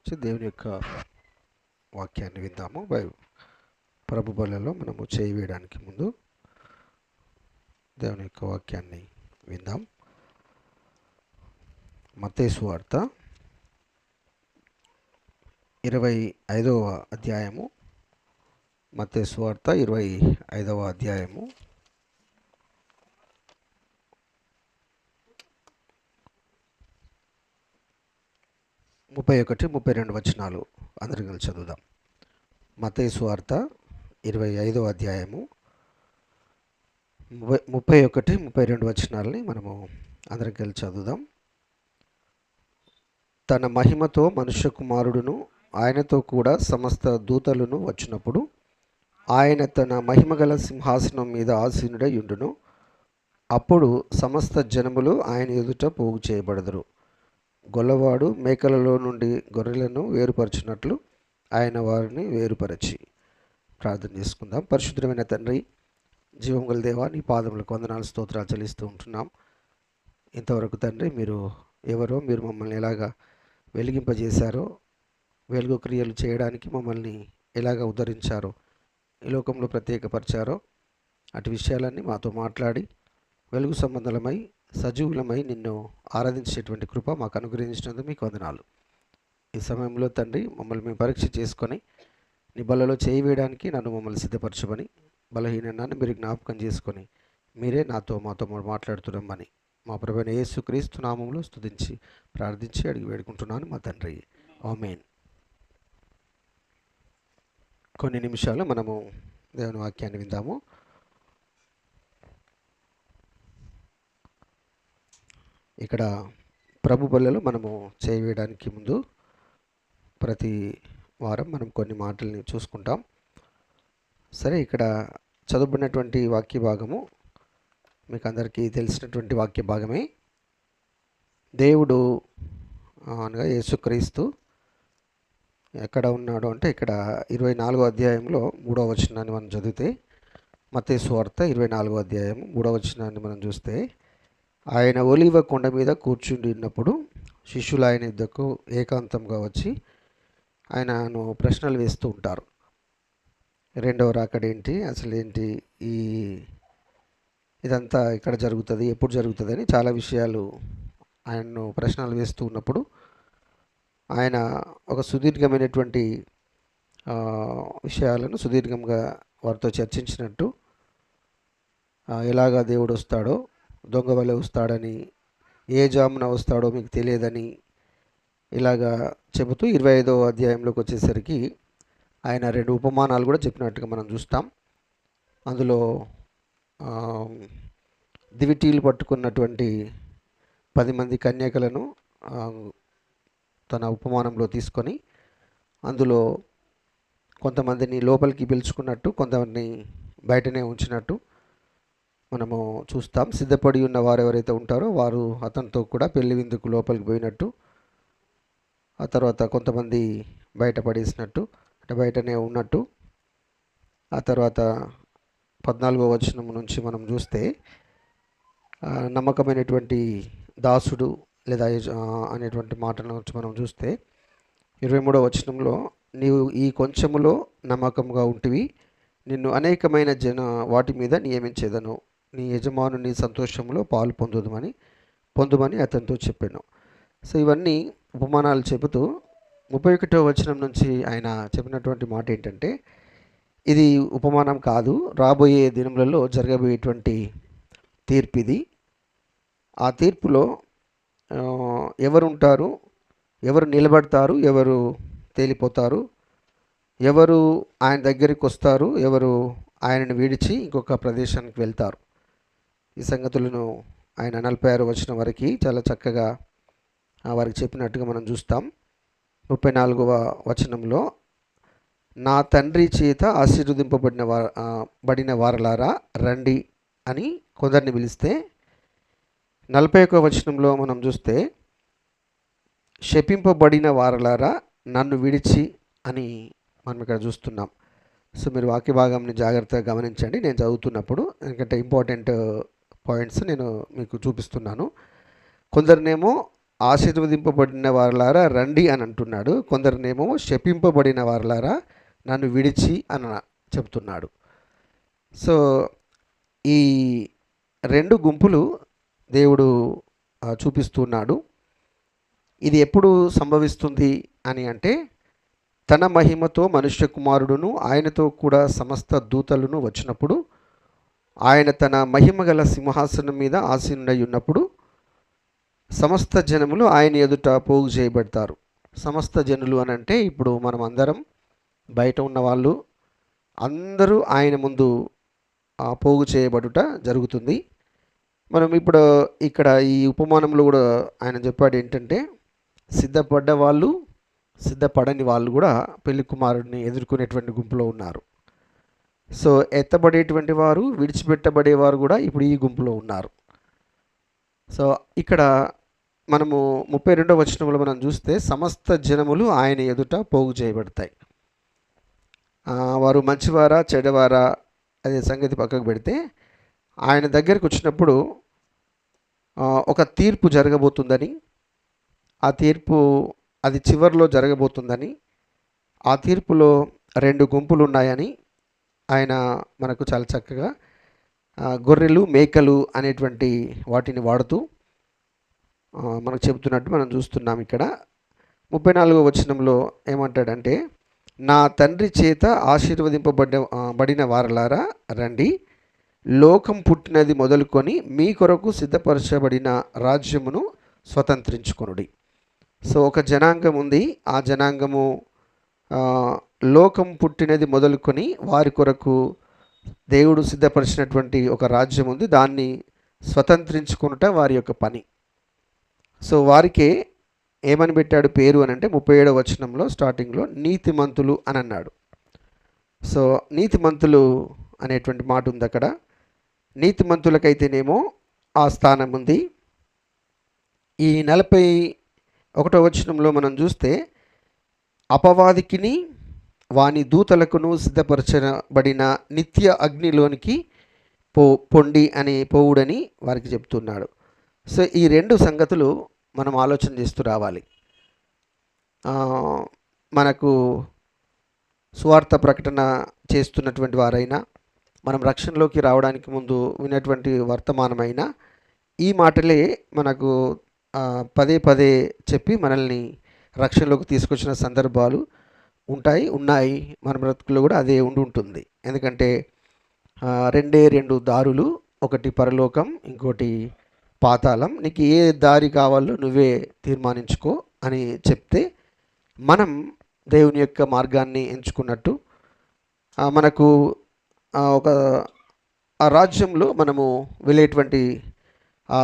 దేవుని యొక్క వాక్యాన్ని విందాము. ప్రభు బలలో మనము చేయి వేయడానికి ముందు దేవుని యొక్క వాక్యాన్ని విందాం. మత్తయి సువార్త 25వ అధ్యాయము. మత్తయి సువార్త 25వ అధ్యాయము 31-32 వచనాలు అందరం కలిసి చదువుదాం. మత్తయి సువార్త 25వ అధ్యాయము 31-32 వచనాలని మనము అందరం కలిసి చదువుదాం. తన మహిమతో మనుష్య కుమారుడును ఆయనతో కూడా సమస్త దూతలను వచ్చినప్పుడు ఆయన తన మహిమగల సింహాసనం మీద ఆసీనుడై యుండును. అప్పుడు సమస్త జనములు ఆయన ఎదుట పోగు చేయబడదురు. గొల్లవాడు మేకలలో నుండి గొర్రెలను వేరుపరచినట్లు ఆయన వారిని వేరుపరచి. ప్రార్థన చేసుకుందాం. పరిశుద్ధమైన తండ్రి, జీవం గల దేవా, నీ పాదములకు వందనాలు స్తోత్రాలు చెల్లిస్తూ ఉంటున్నాం. ఇంతవరకు తండ్రి మీరు ఎవరో, మీరు మమ్మల్ని ఎలాగా వెలిగింపజేశారో, వెలుగు క్రియలు చేయడానికి మమ్మల్ని ఎలాగ ఉద్ధరించారో, ఈ లోకంలో ప్రత్యేకపరిచారో, అటు విషయాలన్నీ మాతో మాట్లాడి వెలుగు సంబంధమై సజీవులమై నిన్ను ఆరాధించేటువంటి కృప మాకు అనుగ్రహించినందుకు మీకు వందనాలు. ఈ సమయంలో తండ్రి మమ్మల్ని మేము పరీక్ష చేసుకొని నీ బలలో చేయి వేయడానికి మమ్మల్ని సిద్ధపరచమని, బలహీనాన్ని మీరు జ్ఞాపకం చేసుకొని మీరే మాతో మాట్లాడుతున్నామని మా ప్రభువైన యేసుక్రీస్తు నామములో స్తుతించి ప్రార్థించి అడిగి వేడుకుంటున్నాను మా తండ్రి. ఆమేన్. కొన్ని నిమిషాలు మనము దేవుని వాక్యాన్ని విందాము. ఇక్కడ ప్రభు బలలో మనము చేయడానికి ముందు ప్రతి వారం మనం కొన్ని మాటల్ని చూసుకుంటాం. సరే, ఇక్కడ చదువుకున్నటువంటి వాక్య భాగము మీకు అందరికీ తెలిసినటువంటి వాక్య భాగమే. దేవుడు అనగా యేసుక్రీస్తు ఎక్కడ ఉన్నాడు అంటే ఇక్కడ 24వ అధ్యాయంలో 3వ వచనాన్ని మనం చదివితే, మత్తయి సువార్త 24వ అధ్యాయం 3వ వచనాన్ని మనం చూస్తే, ఆయన ఒలీవ కొండ మీద కూర్చుండి ఉన్నప్పుడు శిష్యులు ఆయన యుద్ధకు ఏకాంతంగా వచ్చి ఆయనను ప్రశ్నలు వేస్తూ ఉంటారు. రెండవ రాకడేంటి, అసలు ఏంటి, ఇదంతా ఇక్కడ జరుగుతుంది, ఎప్పుడు జరుగుతుంది అని చాలా విషయాలు ఆయన్ను ప్రశ్నలు వేస్తూ ఉన్నప్పుడు ఆయన ఒక సుదీర్ఘమైనటువంటి విషయాలను సుదీర్ఘంగా వారితో చర్చించినట్టు, ఎలాగా దేవుడు వస్తాడో, దొంగ వలె వస్తాడని, ఏ జామున వస్తాడో మీకు తెలియదని ఇలాగా చెబుతూ 25వ అధ్యాయంలోకి వచ్చేసరికి ఆయన 2 ఉపమానాలు కూడా చెప్పినట్టుగా మనం చూస్తాం. అందులో దివిటీలు పట్టుకున్నటువంటి 10 మంది కన్యకలను తన ఉపమానంలో తీసుకొని అందులో కొంతమందిని లోపలికి పిలుచుకున్నట్టు, కొంతమందిని బయటనే ఉంచినట్టు మనము చూస్తాం. సిద్ధపడి ఉన్న వారు ఎవరైతే ఉంటారో వారు అతనితో కూడా పెళ్లి విందుకు లోపలికి పోయినట్టు, ఆ తర్వాత కొంతమంది బయట పడేసినట్టు, అంటే బయటనే ఉన్నట్టు. ఆ తర్వాత 14వ వచనం నుంచి మనం చూస్తే నమ్మకమైనటువంటి దాసుడు లేదా అనేటువంటి మాటల నుంచి మనం చూస్తే 23వ వచనంలో, నీవు ఈ కొంచెములో నమ్మకంగా ఉంటివి, నిన్ను అనేకమైన వాటి మీద నియమించేదను, నీ యజమానుని సంతోషంలో పాలు పొందుమని అతనితో చెప్పాను. సో ఇవన్నీ ఉపమానాలు చెబుతూ 31వ వచనం నుంచి ఆయన చెప్పినటువంటి మాట ఏంటంటే, ఇది ఉపమానం కాదు, రాబోయే దినములలో జరగబోయేటువంటి తీర్పు ఇది. ఆ తీర్పులో ఎవరు ఉంటారు, ఎవరు నిలబడతారు, ఎవరు తేలిపోతారు, ఎవరు ఆయన దగ్గరికి వస్తారు, ఎవరు ఆయనను విడిచి ఇంకొక ప్రదేశానికి వెళ్తారు. ఈ సంగతులను ఆయన 46వ వచనం వరకు చాలా చక్కగా వారికి చెప్పినట్టుగా మనం చూస్తాం. 34వ వచనంలో, నా తండ్రి చేత ఆశీర్వదింపబడిన వారలారా రండి అని కొందరిని పిలిస్తే, 41వ వచనంలో మనం చూస్తే, శపింపబడిన వారలారా నన్ను విడిచి అని మనం ఇక్కడ చూస్తున్నాం. సో మీరు వాక్య భాగంని జాగ్రత్తగా గమనించండి నేను చదువుతున్నప్పుడు, ఎందుకంటే ఇంపార్టెంట్ పాయింట్స్ నేను మీకు చూపిస్తున్నాను. కొందరినేమో ఆశీర్వదింపబడిన వారలారా రండి అని అంటున్నాడు. కొందరినేమో శపింపబడిన వారలారా నన్ను విడిచి అని చెప్తున్నాడు. సో ఈ రెండు గుంపులు దేవుడు చూపిస్తున్నాడు. ఇది ఎప్పుడు సంభవిస్తుంది అని అంటే, తన మహిమతో మనుష్య కుమారుడును ఆయనతో కూడా సమస్త దూతలను వచ్చినప్పుడు, ఆయన తన మహిమ గల సింహాసనం మీద ఆసీనుడై ఉన్నప్పుడు సమస్త జనములు ఆయన ఎదుట పోగు చేయబడతారు. సమస్త జనులు అని అంటే ఇప్పుడు మనం అందరం, బయట ఉన్న వాళ్ళు అందరూ ఆయన ముందు పోగు చేయబడుట జరుగుతుంది. మనం ఇప్పుడు ఇక్కడ ఈ ఉపమానంలో కూడా ఆయన చెప్పాడు ఏంటంటే, సిద్ధపడ్డ వాళ్ళు, సిద్ధపడని వాళ్ళు కూడా పెళ్లి కుమారుడిని ఎదుర్కొనేటువంటి గుంపులో ఉన్నారు. సో ఎత్తబడేటువంటి వారు, విడిచిపెట్టబడేవారు కూడా ఇప్పుడు ఈ గుంపులో ఉన్నారు. సో ఇక్కడ మనము 32వ వచనంలో మనం చూస్తే సమస్త జనములు ఆయన ఎదుట పోగు చేయబడతాయి. వారు మంచివారా చెడ్డవారా అదే సంగతి పక్కకు పెడితే, ఆయన దగ్గరికి వచ్చినప్పుడు ఒక తీర్పు జరగబోతుందని, ఆ తీర్పు అది చివరిలో జరగబోతుందని, ఆ తీర్పులో రెండు గుంపులు ఉన్నాయని ఆయన మనకు చాలా చక్కగా గొర్రెలు మేకలు అనేటువంటి వాటిని వాడుతూ మనకు చెబుతున్నట్టు మనం చూస్తున్నాం. ఇక్కడ 34వ వచనంలో ఏమంటాడంటే, నా తండ్రి చేత బడిన వారలారా రండి, లోకం పుట్టినది మొదలుకొని మీ కొరకు సిద్ధపరచబడిన రాజ్యమును స్వతంత్రించుకొనుడి. సో ఒక జనాంగం ఉంది. ఆ జనాంగము లోకం పుట్టినది మొదలుకొని వారి కొరకు దేవుడు సిద్ధపరిచినటువంటి ఒక రాజ్యం ఉంది. దాన్ని స్వతంత్రించుకొనుట వారి యొక్క పని. సో వారికే ఏమని పెట్టాడు పేరు అని అంటే, 37వ వచనంలో స్టార్టింగ్లో నీతిమంతులు అని అన్నాడు. సో నీతిమంతులు అనేటువంటి మాట ఉంది అక్కడ. నీతిమంతులకైతేనేమో ఆ స్థానం ఉంది. ఈ 41వ వచనంలో మనం చూస్తే, అపవాదికిని వాని దూతలకును సిద్ధపరచబడిన నిత్య అగ్నిలోనికి పొండి అని పోవుడని వారికి చెప్తున్నాడు. సో ఈ రెండు సంగతులు మనం ఆలోచన చేస్తూ రావాలి. మనకు సువార్త ప్రకటన చేస్తున్నటువంటి వారైనా, మనం రక్షణలోకి రావడానికి ముందు విన్నటువంటి వర్తమానమైనా ఈ మాటలే మనకు పదే పదే చెప్పి మనల్ని రక్షణలోకి తీసుకొచ్చిన సందర్భాలు ఉన్నాయి. మన బ్రతుకుల్లో కూడా అదే ఉంటుంది. ఎందుకంటే రెండు దారులు, ఒకటి పరలోకం, ఇంకోటి పాతాళం. నీకు ఏ దారి కావాలో నువ్వే తీర్మానించుకో అని చెప్తే మనం దేవుని యొక్క మార్గాన్ని ఎంచుకున్నట్టు, మనకు ఒక ఆ రాజ్యంలో మనము వెళ్ళేటువంటి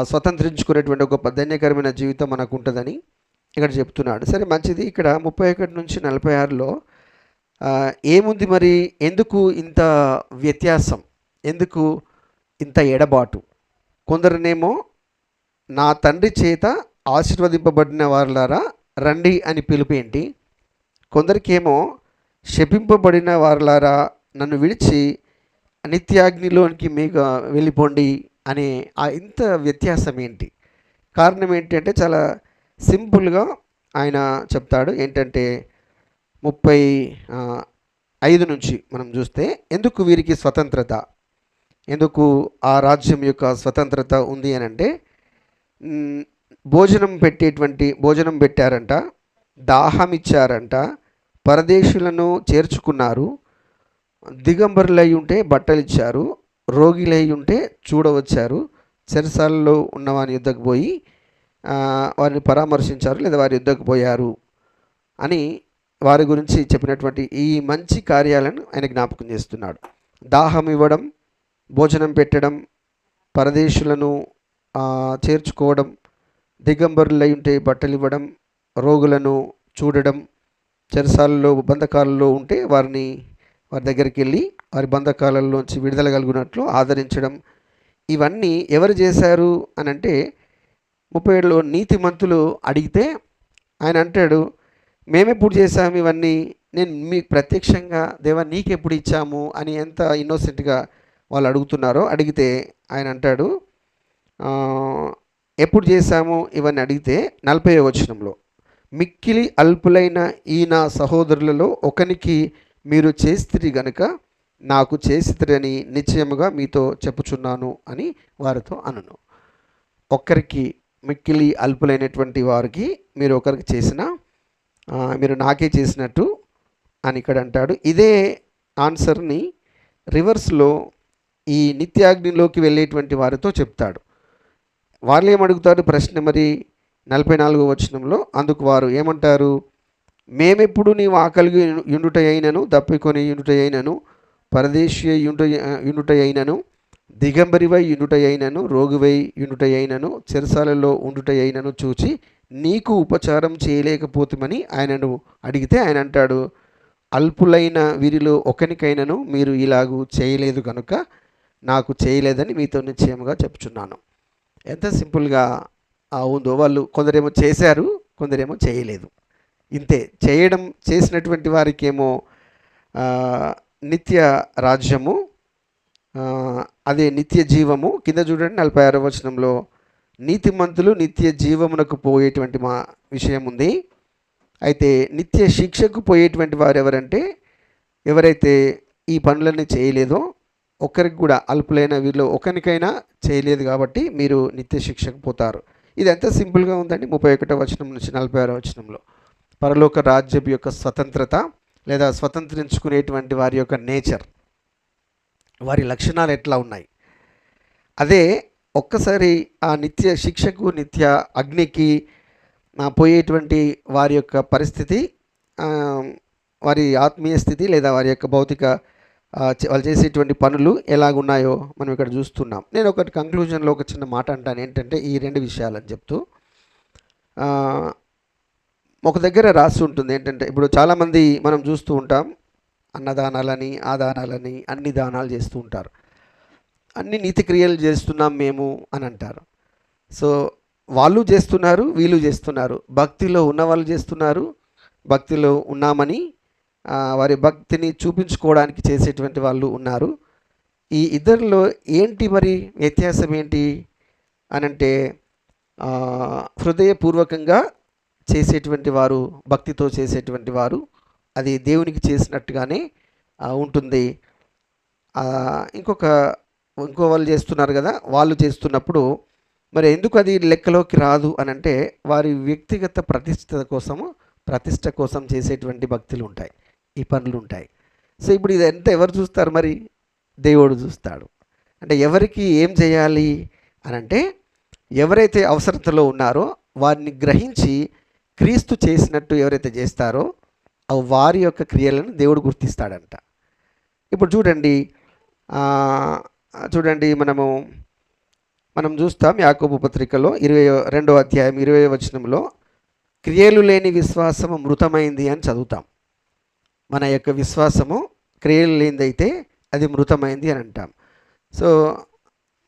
స్వతంత్రించుకునేటువంటి ఒక ధన్యకరమైన జీవితం మనకు ఉంటుందని ఇక్కడ చెప్తున్నాడు. సరే మంచిది. ఇక్కడ 31 నుంచి 46లో ఏముంది మరి? ఎందుకు ఇంత వ్యత్యాసం? ఎందుకు ఇంత ఎడబాటు? కొందరినేమో నా తండ్రి చేత ఆశీర్వదింపబడిన వారలారా రండి అని పిలుపు ఏంటి? కొందరికేమో శపింపబడిన వారలారా నన్ను విడిచి నిత్యాగ్నిలోనికి మీకు వెళ్ళిపోండి అనే ఇంత వ్యత్యాసం ఏంటి? కారణం ఏంటి అంటే చాలా సింపుల్గా ఆయన చెప్తాడు. ఏంటంటే 35 నుంచి మనం చూస్తే, ఎందుకు వీరికి స్వతంత్రత, ఎందుకు ఆ రాజ్యం యొక్క స్వతంత్రత ఉంది అని అంటే, భోజనం పెట్టారంట, దాహం ఇచ్చారంట, పరదేశులను చేర్చుకున్నారు, దిగంబరులై ఉంటే బట్టలు ఇచ్చారు, రోగిలై ఉంటే చూడవచ్చారు, చెరసాలలో ఉన్న వారి యుద్ధకు పోయి వారిని పరామర్శించారు లేదా వారి యుద్ధకు పోయారు అని వారి గురించి చెప్పినటువంటి ఈ మంచి కార్యాలను ఆయన జ్ఞాపకం చేస్తున్నాడు. దాహం ఇవ్వడం, భోజనం పెట్టడం, పరదేశులను చేర్చుకోవడం, దిగంబరులై ఉంటే బట్టలు ఇవ్వడం, రోగులను చూడడం, చెరసాలలో బంధకాలలో ఉంటే వారి దగ్గరికి వెళ్ళి వారి బంధకాలలోంచి విడుదల కలిగినట్లు ఆదరించడం, ఇవన్నీ ఎవరు చేశారు అని అంటే 37లో నీతిమంతులు అడిగితే ఆయన అంటాడు, మేమెప్పుడు చేశాము ఇవన్నీ? నేను మీకు ప్రత్యక్షంగా దేవా నీకెప్పుడు ఇచ్చాము అని ఎంత ఇన్నోసెంట్గా వాళ్ళు అడుగుతున్నారో. అడిగితే ఆయన అంటాడు, ఎప్పుడు చేశాము ఇవన్నీ అడిగితే 40వ వచనంలో, మిక్కిలి అల్పులైన ఈ నా సహోదరులలో ఒకనికి మీరు చేస్తిరి గనుక నాకు చేసితిరని నిశ్చయముగా మీతో చెప్పుచున్నాను అని వారితో అనును. ఒక్కరికి, మిక్కిలి అల్పులైనటువంటి వారికి మీరు ఒకరికి చేసిన మీరు నాకే చేసినట్టు అని ఇక్కడ అంటాడు. ఇదే ఆన్సర్ని రివర్స్లో ఈ నిత్యాగ్నిలోకి వెళ్ళేటువంటి వారితో చెప్తాడు. వాళ్ళు ఏమడుగుతారు ప్రశ్న మరి 44వ వచనంలో, అందుకు వారు ఏమంటారు, మేమెప్పుడు నీవు ఆకలిగి యుండుట అయినను, దప్పికొని యుండుట అయినను, పరదేశీ యుండుట అయినను, దిగంబరివై యుండుట అయినను, రోగివై యుండుట అయినను, చెరసాలలో ఉండుట అయినను చూచి నీకు ఉపచారం చేయలేకపోతామని ఆయనను అడిగితే ఆయన అంటాడు, అల్పులైన వీరిలో ఒకనికైనను మీరు ఇలాగూ చేయలేదు కనుక నాకు చేయలేదని మీతో నిశ్చయముగా చెప్పుచున్నాను. ఎంత సింపుల్గా ఉందో. వాళ్ళు కొందరేమో చేశారు, కొందరేమో చేయలేదు. ఇంతే. చేసినటువంటి వారికేమో నిత్య రాజ్యము, అదే నిత్య జీవము. కింద చూడండి 46వ వచనంలో, నీతిమంతులు నిత్య జీవమునకు పోయేటువంటి మా విషయం ఉంది. అయితే నిత్య శిక్షకు పోయేటువంటి వారు ఎవరంటే, ఎవరైతే ఈ పనులన్నీ చేయలేదో, ఒక్కరికి కూడా, అల్పులైన వీరిలో ఒకరికైనా చేయలేదు కాబట్టి మీరు నిత్య శిక్షకు పోతారు. ఇది ఎంత సింపుల్గా ఉందండి. 31వ వచనం నుంచి 46వ వచనంలో పరలోక రాజ్యం యొక్క స్వతంత్రత లేదా స్వతంత్రించుకునేటువంటి వారి యొక్క నేచర్, వారి లక్షణాలు ఎట్లా ఉన్నాయి. అదే ఒక్కసారి ఆ నిత్య శిక్షకు, నిత్య అగ్నికి పోయేటువంటి వారి యొక్క పరిస్థితి, వారి ఆత్మీయ స్థితి లేదా వారి యొక్క భౌతిక వాళ్ళు చేసేటువంటి పనులు ఎలాగున్నాయో మనం ఇక్కడ చూస్తున్నాం. నేను ఒకటి కంక్లూజన్లో ఒక చిన్న మాట అంటాను, ఏంటంటే ఈ రెండు విషయాలని చెప్తూ, ఒక దగ్గర రాసి ఉంటుంది ఏంటంటే, ఇప్పుడు చాలామంది మనం చూస్తూ ఉంటాం, అన్నదానాలని, ఆదానాలని, అన్ని దానాలు చేస్తూ ఉంటారు. అన్ని నీతి క్రియలు చేస్తున్నాం మేము అని అంటారు. సో వాళ్ళు చేస్తున్నారు, వీళ్ళు చేస్తున్నారు. భక్తిలో ఉన్న వాళ్ళు చేస్తున్నారు, భక్తిలో ఉన్నామని వారి భక్తిని చూపించుకోవడానికి చేసేటువంటి వాళ్ళు ఉన్నారు. ఈ ఇద్దరిలో ఏంటి మరి వ్యత్యాసం ఏంటి అనంటే, హృదయపూర్వకంగా చేసేటువంటి వారు, భక్తితో చేసేటువంటి వారు, అది దేవునికి చేసినట్టుగానే ఉంటుంది. ఇంకో వాళ్ళు చేస్తున్నారు కదా, వాళ్ళు చేస్తున్నప్పుడు మరి ఎందుకు అది లెక్కలోకి రాదు అనంటే, వారి వ్యక్తిగత ప్రతిష్ట కోసం చేసేటువంటి భక్తులు ఉంటాయి, ఈ పనులు ఉంటాయి. సో ఇప్పుడు ఇదంతా ఎవరు చూస్తారు మరి? దేవుడు చూస్తాడు. అంటే ఎవరికి ఏం చేయాలి అనంటే, ఎవరైతే అవసరతలో ఉన్నారో వారిని గ్రహించి క్రీస్తు చేసినట్టు ఎవరైతే చేస్తారో వారి యొక్క క్రియలను దేవుడు గుర్తిస్తాడంట. ఇప్పుడు చూడండి మనం చూస్తాం యాకోబు పత్రికలో 22వ అధ్యాయం 20వ వచనంలో, క్రియలు లేని విశ్వాసము మృతమైంది అని చదువుతాం. మన యొక్క విశ్వాసము క్రియలు లేనిదైతే అది మృతమైంది అని అంటాం. సో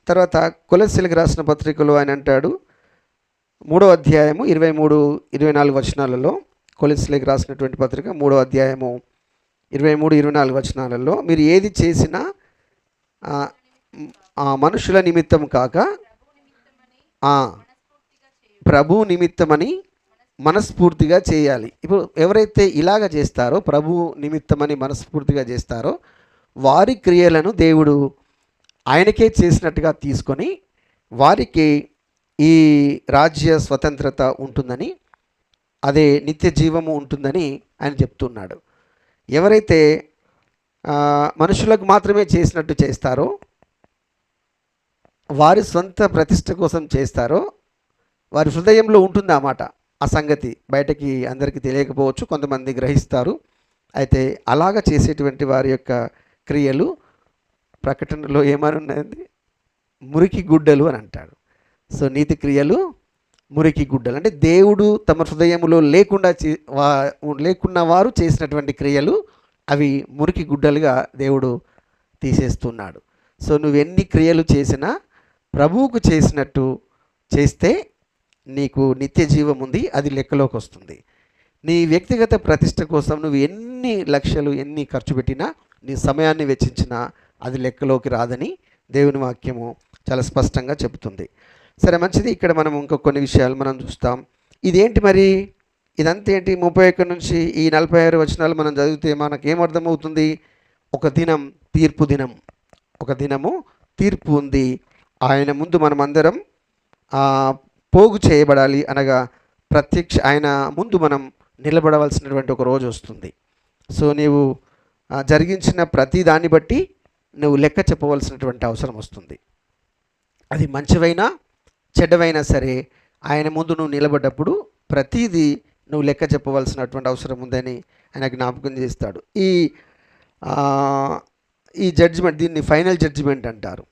తర్వాత కొలస్సీలకు రాసిన పత్రికలో ఆయన అంటాడు, 3వ అధ్యాయము 23-24 వచనాలలో, కొలస్సీలకు రాసినటువంటి పత్రిక 3వ అధ్యాయము 23-24 వచనాలలో, మీరు ఏది చేసినా మనుషుల నిమిత్తం కాక ప్రభు నిమిత్తమని మనస్ఫూర్తిగా చేయాలి. ఇప్పుడు ఎవరైతే ఇలాగ చేస్తారో, ప్రభు నిమిత్తమని మనస్ఫూర్తిగా చేస్తారో, వారి క్రియలను దేవుడు ఆయనకే చేసినట్టుగా తీసుకొని వారికి ఈ రాజ్య స్వతంత్రత ఉంటుందని, అదే నిత్య జీవము ఉంటుందని ఆయన చెప్తున్నాడు. ఎవరైతే మనుషులకు మాత్రమే చేసినట్టు చేస్తారో, వారి సొంత ప్రతిష్ట కోసం చేస్తారో, వారి హృదయంలో ఉంటుంది ఆ మాట. ఆ సంగతి బయటకి అందరికీ తెలియకపోవచ్చు, కొంతమంది గ్రహిస్తారు. అయితే అలాగ చేసేటువంటి వారి యొక్క క్రియలు ప్రకటనలో ఏమని ఉన్నది? మురికి గుడ్డలు అని అంటాడు. సో నీతి క్రియలు మురికి గుడ్డలు అంటే దేవుడు తమ హృదయంలో లేకున్న వారు చేసినటువంటి క్రియలు అవి మురికి గుడ్డలుగా దేవుడు తీసేస్తున్నాడు. సో నువ్వు ఎన్ని క్రియలు చేసినా ప్రభువుకు చేసినట్టు చేస్తే నీకు నిత్య జీవం ఉంది, అది లెక్కలోకి వస్తుంది. నీ వ్యక్తిగత ప్రతిష్ట కోసం నువ్వు ఎన్ని ఖర్చు పెట్టినా, నీ సమయాన్ని వెచ్చించినా అది లెక్కలోకి రాదని దేవుని వాక్యము చాలా స్పష్టంగా చెబుతుంది. సరే, మంచిది. ఇక్కడ మనం ఇంకో కొన్ని విషయాలు మనం చూస్తాం. ఇదేంటి మరి? ఇదంతా ఏంటి? 31 నుంచి ఈ 46 వచనాలు మనం చదివితే మనకేమర్థమవుతుంది? ఒక దినం, తీర్పు దినం. ఒక దినము తీర్పు ఉంది. ఆయన ముందు మనమందరం పోగు చేయబడాలి, అనగా ఆయన ముందు మనం నిలబడవలసినటువంటి ఒక రోజు వస్తుంది. సో నీవు జరిగించిన ప్రతి దాన్ని బట్టి నువ్వు లెక్క చెప్పవలసినటువంటి అవసరం వస్తుంది. అది మంచివైనా చెడ్డవైనా సరే ఆయన ముందు నువ్వు నిలబడ్డప్పుడు ప్రతిదీ నువ్వు లెక్క చెప్పవలసినటువంటి అవసరం ఉందని ఆయన జ్ఞాపకం చేస్తాడు. ఈ జడ్జిమెంట్, దీన్ని ఫైనల్ జడ్జిమెంట్ అంటారు.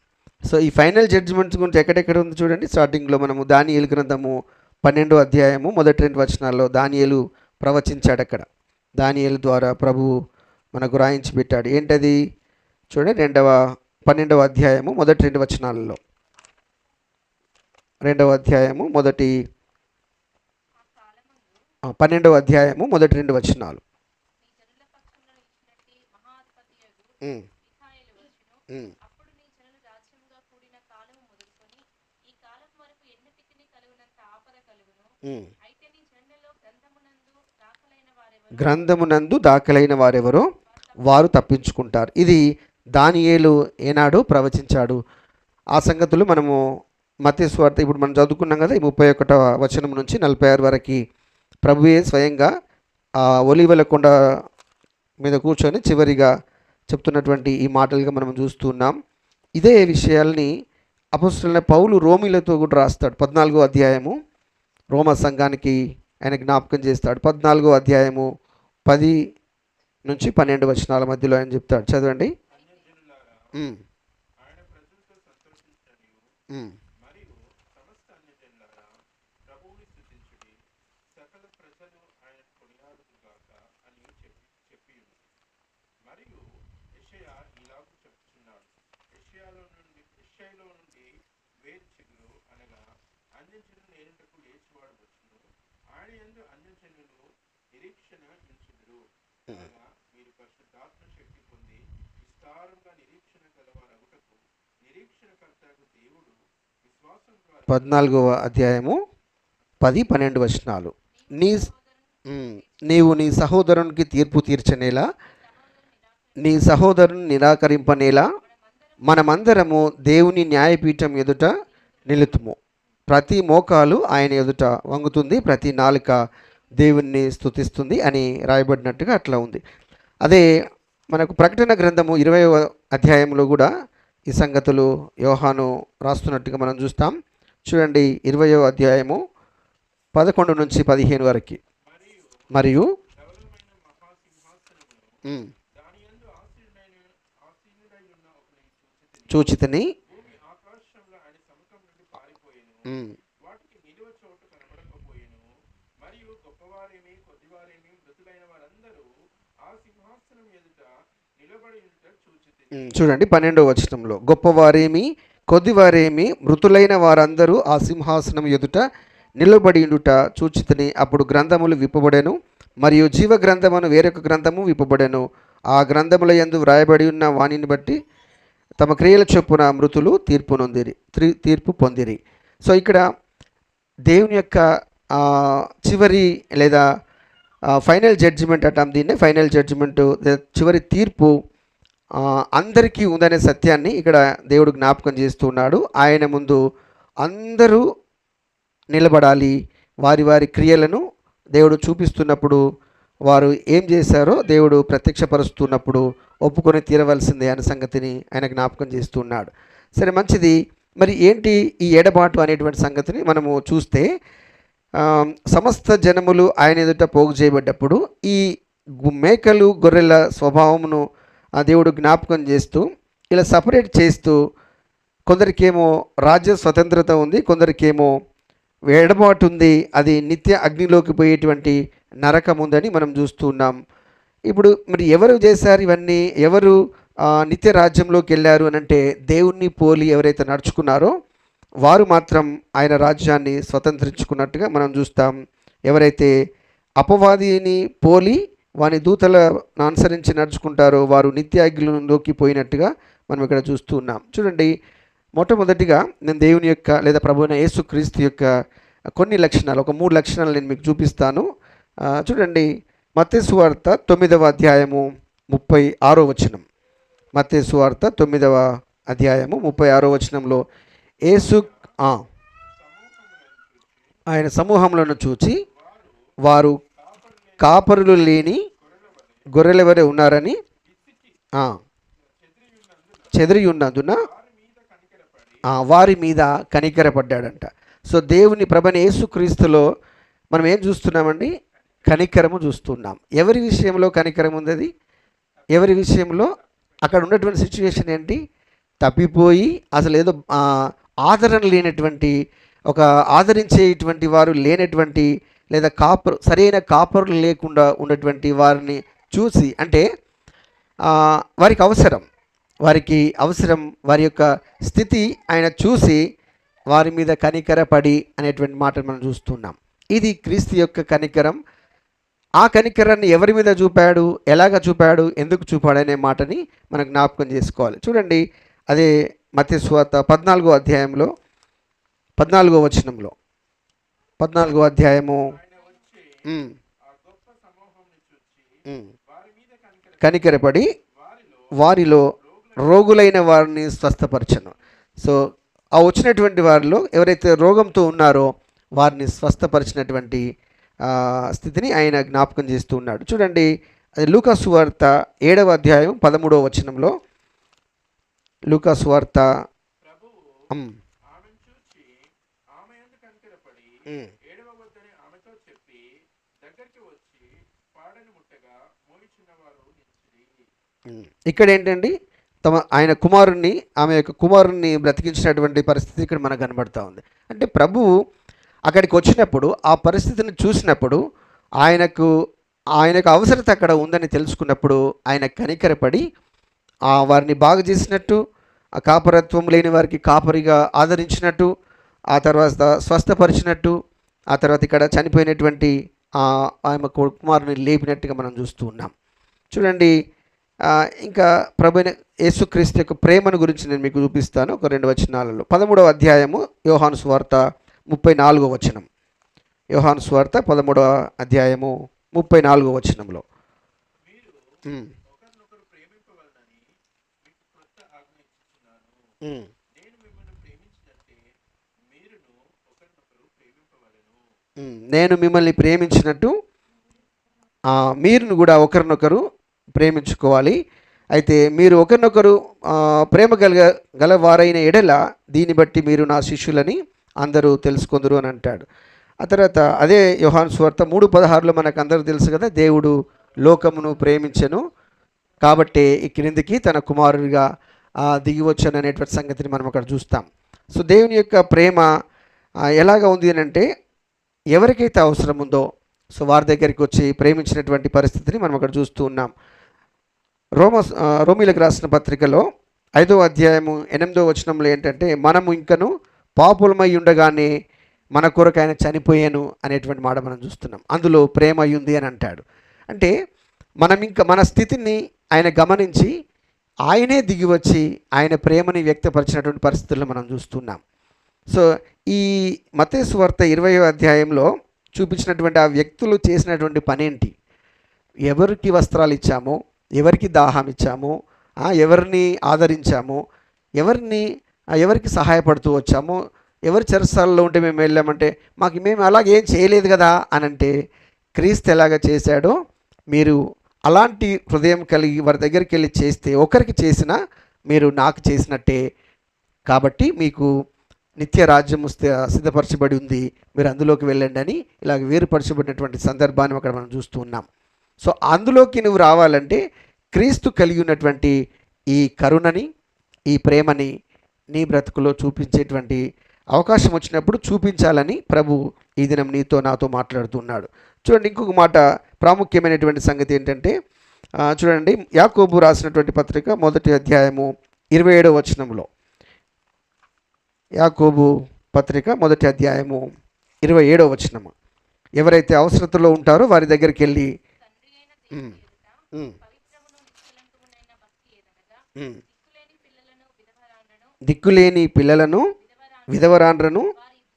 సో ఈ ఫైనల్ జడ్జిమెంట్స్ గురించి ఎక్కడెక్కడ ఉంది చూడండి. స్టార్టింగ్లో మనము దానియేలు గ్రంథము 12వ అధ్యాయము మొదటి 2 వచనాల్లో దానియేలు ప్రవచించాడు. అక్కడ దానియేలు ద్వారా ప్రభువు మనకు రాయించి పెట్టాడు. ఏంటది చూడండి. 12వ అధ్యాయము మొదటి 2 వచనాలలో, 2వ అధ్యాయము మొదటి 12వ అధ్యాయము మొదటి 2 వచనాలు. గ్రంథమునందు దాఖలైన వారెవరో వారు తప్పించుకుంటారు. ఇది దానియేలు ఏనాడు ప్రవచించాడు. ఆ సంగతులు మనము మత్తయి సువార్త ఇప్పుడు మనం చదువుకున్నాం కదా. ఈ 31వ వచనం నుంచి 46 వరకు ప్రభువే స్వయంగా ఒలీవల కొండ మీద కూర్చొని చివరిగా చెప్తున్నటువంటి ఈ మాటలుగా మనం చూస్తున్నాం. ఇదే విషయాల్ని అపొస్తలుడైన పౌలు రోమీలతో కూడా రాస్తాడు. 14వ అధ్యాయము రోమా సంఘానికి ఆయన జ్ఞాపకం చేస్తాడు. 14వ అధ్యాయము 10 నుంచి 12 వచనాల మధ్యలో ఆయన చెప్తాడు. చదవండి. పద్నాలుగవ అధ్యాయము 10-12 వచనాలు. నీవు నీ సహోదరునికి తీర్పు తీర్చనేలా, నీ సహోదరుని నిరాకరింపనేలా మనమందరము దేవుని న్యాయపీఠం ఎదుట నిలుతుము. ప్రతి మోకాలు ఆయన ఎదుట వంగుతుంది, ప్రతి నాలుక దేవుణ్ణి స్తుతిస్తుంది అని రాయబడినట్టుగా అట్లా ఉంది. అదే మనకు ప్రకటన గ్రంథము 20వ అధ్యాయంలో కూడా ఈ సంగతులు యోహాను రాస్తున్నట్టుగా మనం చూస్తాం. చూడండి. 20వ అధ్యాయము 11 నుంచి 15 వరకు. మరియు చూచితిని చూడండి 12వ వచనంలో, గొప్పవారేమి కొద్దివారేమి మృతులైన వారందరూ ఆ సింహాసనం ఎదుట నిలబడి ఉండుట చూచితిని. అప్పుడు గ్రంథములు విప్పబడెను, మరియు జీవ గ్రంథమును వేరొక గ్రంథము విప్పబడెను. ఆ గ్రంథముల యందు వ్రాయబడి ఉన్న వాణిని బట్టి తమ క్రియల చొప్పున మృతులు తీర్పు పొందిరి. సో ఇక్కడ దేవుని యొక్క చివరి లేదా ఫైనల్ జడ్జిమెంట్ అంటాం దీన్ని. ఫైనల్ జడ్జిమెంట్, చివరి తీర్పు అందరికీ ఉందనే సత్యాన్ని ఇక్కడ దేవుడు జ్ఞాపకం చేస్తున్నాడు. ఆయన ముందు అందరూ నిలబడాలి. వారి వారి క్రియలను దేవుడు చూపిస్తున్నప్పుడు వారు ఏం చేశారో దేవుడు ప్రత్యక్షపరుస్తున్నప్పుడు ఒప్పుకొని తీరవలసిందే అనే సంగతిని ఆయన జ్ఞాపకం చేస్తున్నాడు. సరే, మంచిది. మరి ఏంటి ఈ ఎడబాటు అనేటువంటి సంగతిని మనము చూస్తే, సమస్త జనములు ఆయన ఎదుట పోగు చేయబడ్డప్పుడు ఈ మేకలు గొర్రెల స్వభావమును ఆ దేవుడు జ్ఞాపకం చేస్తూ ఇలా సపరేట్ చేస్తూ, కొందరికేమో రాజ్య స్వతంత్రత ఉంది, కొందరికేమో ఎడబాటు ఉంది, అది నిత్య అగ్నిలోకి పోయేటువంటి నరకం ఉందని మనం చూస్తున్నాం. ఇప్పుడు మరి ఎవరు చేశారు ఇవన్నీ? ఎవరు నిత్య రాజ్యంలోకి వెళ్ళారు అని అంటే, దేవుణ్ణి పోలి ఎవరైతే నడుచుకున్నారో వారు మాత్రం ఆయన రాజ్యాన్ని స్వతంత్రించుకున్నట్టుగా మనం చూస్తాం. ఎవరైతే అపవాదిని పోలి వాని దూతలను అనుసరించి నడుచుకుంటారో వారు నిత్య అగ్నిలోకి పోయినట్టుగా మనం ఇక్కడ చూస్తూ ఉన్నాం. చూడండి, మొట్టమొదటిగా నేను దేవుని యొక్క లేదా ప్రభువైన యేసుక్రీస్తు యొక్క కొన్ని లక్షణాలు, ఒక 3 లక్షణాలు నేను మీకు చూపిస్తాను. చూడండి, మత్తయి సువార్త 9వ అధ్యాయము 36వ వచనం. మత్తయి సువార్త 9వ అధ్యాయము 36వ వచనంలో యేసు ఆయన సమూహములను చూచి వారు కాపరులు లేని గొర్రెలెవరే ఉన్నారని చెదిరి ఉన్నందున వారి మీద కనికరపడ్డాడంట. సో దేవుని ప్రభువైన యేసుక్రీస్తులో మనం ఏం చూస్తున్నామండి? కనికరము చూస్తున్నాం. ఎవరి విషయంలో కనికరం ఉంది? అది ఎవరి విషయంలో? అక్కడ ఉన్నటువంటి సిచ్యువేషన్ ఏంటి? తప్పిపోయి అసలు ఏదో ఆదరణ లేనటువంటి, ఒక ఆదరించేటువంటి వారు లేనటువంటి, లేదా సరైన కాపరులు లేకుండా ఉన్నటువంటి వారిని చూసి, అంటే వారికి అవసరం వారి యొక్క స్థితి ఆయన చూసి వారి మీద కనికరపడి అనేటువంటి మాటలు మనం చూస్తున్నాం. ఇది క్రీస్తు యొక్క కనికరం. ఆ కనికరాన్ని ఎవరి మీద చూపాడు, ఎలాగ చూపాడు, ఎందుకు చూపాడు అనే మాటని మనం జ్ఞాపకం చేసుకోవాలి. చూడండి, అదే మత్తయి సువార్త 14వ అధ్యాయంలో 14వ వచనంలో 14వ అధ్యాయము కనికరపడి వారిలో రోగులైన వారిని స్వస్థపరచను. సో ఆ వచ్చినటువంటి వారిలో ఎవరైతే రోగంతో ఉన్నారో వారిని స్వస్థపరిచినటువంటి స్థితిని ఆయన జ్ఞాపకం చేస్తూ ఉన్నాడు. చూడండి, అది లూకా సువార్త 7వ అధ్యాయం 13వ వచనంలో. లూకా సువార్త ఇక్కడ ఏంటండి, ఆయన కుమారుణ్ణి, ఆమె యొక్క కుమారుణ్ణి బ్రతికించినటువంటి పరిస్థితి ఇక్కడ మనకు కనబడుతూ ఉంది. అంటే ప్రభువు అక్కడికి వచ్చినప్పుడు ఆ పరిస్థితిని చూసినప్పుడు ఆయనకు అవసరత అక్కడ ఉందని తెలుసుకున్నప్పుడు ఆయన కనికరపడి వారిని బాగు చేసినట్టు, ఆ కాపరత్వం లేని వారికి కాపరిగా ఆదరించినట్టు, ఆ తర్వాత స్వస్థపరిచినట్టు, ఆ తర్వాత ఇక్కడ చనిపోయినటువంటి ఆమె కుమారుని లేపినట్టుగా మనం చూస్తూ ఉన్నాం. చూడండి, ఇంకా ప్రభువైన యేసుక్రీస్తు యొక్క ప్రేమను గురించి నేను మీకు చూపిస్తాను ఒక 2 వచనాలలో. 13వ అధ్యాయము యోహాను సువార్త 34వ వచనం. యోహాను సువార్త 13వ అధ్యాయము 34వ వచనంలో నేను మిమ్మల్ని ప్రేమించినట్టు మీరును కూడా ఒకరినొకరు ప్రేమించుకోవాలి. అయితే మీరు ఒకరినొకరు ప్రేమ గలవారైన ఎడల దీన్ని బట్టి మీరు నా శిష్యులని అందరూ తెలుసుకుందరు అని అంటాడు. ఆ తర్వాత అదే యోహాను సువార్త 3:16లో మనకు అందరూ తెలుసు కదా, దేవుడు లోకమును ప్రేమించెను కాబట్టి ఈ క్రిందికి తన కుమారుడిగా దిగి వచ్చాను అనేటువంటి సంగతిని మనం అక్కడ చూస్తాం. సో దేవుని యొక్క ప్రేమ ఎలాగ ఉంది అని అంటే, ఎవరికైతే అవసరం ఉందో సో వారి దగ్గరికి వచ్చి ప్రేమించినటువంటి పరిస్థితిని మనం అక్కడ చూస్తూ ఉన్నాం. రోమీలకు రాసిన పత్రికలో 5వ అధ్యాయము 8వ వచనంలో ఏంటంటే, మనము ఇంకను పాపులమై ఉండగానే మన కొరకు ఆయన చనిపోయాను అనేటువంటి మాట మనం చూస్తున్నాం. అందులో ప్రేమ ఉంది అని అంటాడు. అంటే మనం ఇంకా మన స్థితిని ఆయన గమనించి ఆయనే దిగి వచ్చి ఆయన ప్రేమని వ్యక్తపరిచినటువంటి పరిస్థితుల్లో మనం చూస్తున్నాం. సో ఈ మత్తయి సువార్త 20వ అధ్యాయంలో చూపించినటువంటి ఆ వ్యక్తులు చేసినటువంటి పనేంటి? ఎవరికి వస్త్రాలు ఇచ్చామో, ఎవరికి దాహం ఇచ్చామో, ఎవరిని ఆదరించామో, ఎవరికి సహాయపడుతూ వచ్చామో, ఎవరి చెరసాలలో ఉంటే మేము వెళ్ళామంటే మేము అలాగేం చేయలేదు కదా అని అంటే, క్రీస్తు ఎలాగ చేశాడో మీరు అలాంటి హృదయం కలిగి వారి దగ్గరికి వెళ్ళి చేస్తే, ఒకరికి చేసినా మీరు నాకు చేసినట్టే, కాబట్టి మీకు నిత్య రాజ్యము సిద్ధపరచబడి ఉంది, మీరు అందులోకి వెళ్ళండి అని ఇలాగ వేరుపరచబడినటువంటి సందర్భాన్ని అక్కడ మనం చూస్తూ ఉన్నాం. సో అందులోకి నువ్వు రావాలంటే క్రీస్తు కలిగి ఉన్నటువంటి ఈ కరుణని, ఈ ప్రేమని నీ బ్రతుకులో చూపించేటువంటి అవకాశం వచ్చినప్పుడు చూపించాలని ప్రభు ఈ దినం నీతో నాతో మాట్లాడుతున్నాడు. చూడండి, ఇంకొక మాట ప్రాముఖ్యమైనటువంటి సంగతి ఏంటంటే, చూడండి, యాకోబు రాసినటువంటి పత్రిక 1వ అధ్యాయము 27వ వచనంలో. యాకోబు పత్రిక 1వ అధ్యాయము 27వ వచనము. ఎవరైతే అవసరతలో ఉంటారో వారి దగ్గరికి వెళ్ళి దిక్కులేని పిల్లలను విధవరాండ్రను